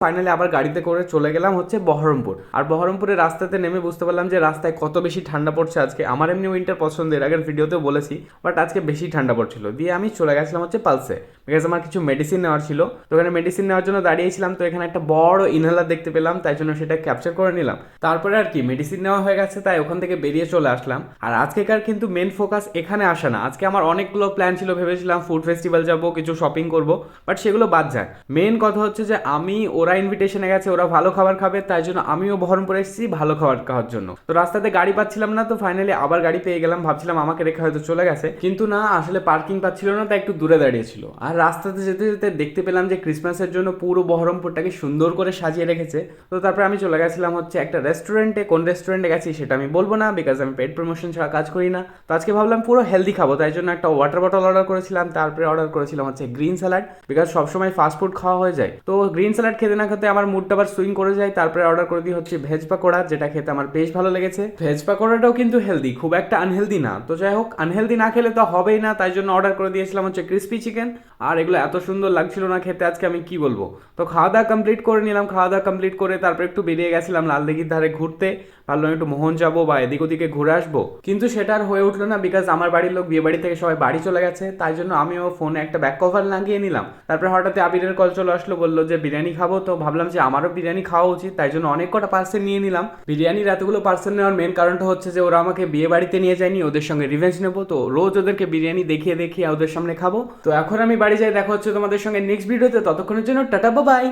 Finally আবার গাড়িতে করে চলে গেলাম হচ্ছে বহরমপুর। আর বহরমপুরের রাস্তাতে নেমে বুঝতে পারলাম যে রাস্তায় কত বেশি ঠান্ডা পড়ছে আজকে। আমার এমনি উইন্টার পছন্দের, আগের ভিডিওতেও বলেছি, বাট আজকে বেশি ঠান্ডা পড়ছিল। দিয়ে আমি চলে গেছিলাম হচ্ছে পালসে, বিকজ আমার কিছু মেডিসিন নেওয়ার ছিল। তো এখানে মেডিসিন নেওয়ার জন্য দাঁড়িয়েছিলাম, তো এখানে একটা বড় ইনহেলার দেখতে পেলাম, তাই জন্য সেটা ক্যাপচার করে নিলাম। তারপরে আর কি মেডিসিন নেওয়া হয়ে গেছে, তাই ওখান থেকে বেরিয়ে চলে আসলাম। আর আজকেকার কিন্তু মেন ফোকাস এখানে আসা না। আজকে আমার অনেকগুলো প্ল্যান ছিল, ভেবেছিলাম ফুড ফেস্টিভ্যাল যাব, কিছু শপিং করব, বাট সেগুলো বাদ যায়। মেন কথা হচ্ছে যে ওরা ইনভিটেশনে গেছে, ওরা ভালো খাবার খাবে, তাই জন্য আমিও বহরমপুরে এসেছি ভালো খাবার খাওয়ার জন্য। তো রাস্তাতে গাড়ি পাচ্ছিলাম না, তো ফাইনালি আবার গাড়ি পেয়ে গেলাম। ভাবছিলাম আমাকে রেখে হয়তো চলে গেছে, কিন্তু না, আসলে পার্কিং পাচ্ছিল না, তাই একটু দূরে দাঁড়িয়েছিল। আর রাস্তাতে যেতে যেতে দেখতে পেলাম যে ক্রিসমাসের জন্য পুরো বহরমপুরটাকে সুন্দর করে সাজিয়ে রেখেছে। তো তারপরে আমি চলে গেছিলাম হচ্ছে একটা রেস্টুরেন্টে। কোন রেস্টুরেন্টে গেছি সেটা আমি বলবো না, বিকজ আমি পেড প্রমোশন ছাড়া কাজ করি না। তো আজকে ভাবলাম পুরো হেলদি খাবো, তাই জন্য একটা ওয়াটার বটল অর্ডার করেছিলাম। তারপরে অর্ডার করেছিলাম হচ্ছে গ্রিন স্যালাড, বিকজ সবসময় ফাস্ট ফুড খাওয়া হয়ে যায়। তো গ্রিন স্যালাড খেতে না খেতে আমার মুডটা আবার সুইং করে যায়। তারপরে অর্ডার করে দিই হচ্ছে ভেজ পাকোড়া, যেটা খেতে আমার বেশ ভালো লেগেছে। ভেজ পাকোড়াটাও কিন্তু হেলদি, খুব একটা আনহেলদি না। তো যাই হোক, আনহেলদি না খেলে তো হবেই না, তাই জন্য অর্ডার করে দিয়েছিলাম হচ্ছে ক্রিস্পি চিকেন। আর এগুলো এত সুন্দর লাগছিল না খেতে, আজকে আমি কি বলবো। তো খাওয়া দাওয়া কমপ্লিট করে নিলাম। খাওয়া দাওয়া কমপ্লিট করে তারপর একটু বেরিয়ে গেছিলাম লালদিঘির ধারে ঘুরতে। ভাবলাম একটু মোহন যাবো বা এদিক ওদিকে ঘুরে আসবো, কিন্তু সেটা আর হয়ে উঠলো না, বিকজ আমার বাড়ির লোক বিয়ে বাড়ি থেকে সবাই বাড়ি চলে গেছে। তাই জন্য আমিও ফোনে একটা ব্যাক কভার লাগিয়ে নিলাম। তারপরে হঠাৎ আবিরের কল চলে আসলো, বললো যে বিরিয়ানি খাবো। তো ভাবলাম যে আমারও বিরিয়ানি খাওয়া উচিত, তাই জন্য অনেক কটা পার্সেল নিয়ে নিলাম। বিরিয়ানির এতগুলো পার্সেল নেওয়ার মেন কারণটা হচ্ছে যে ওরা আমাকে বিয়ে বাড়িতে নিয়ে যায়নি, ওদের সঙ্গে রিভেঞ্জ নেবো। তো রোজ ওদেরকে বিরিয়ানি দেখিয়ে দেখিয়ে ওদের সামনে খাবো। তো এখন আমি বাড়ি যাই, দেখা হচ্ছে তোমাদের সঙ্গে নেক্সট ভিডিওতে। ততক্ষণের জন্য টাটা, বাই।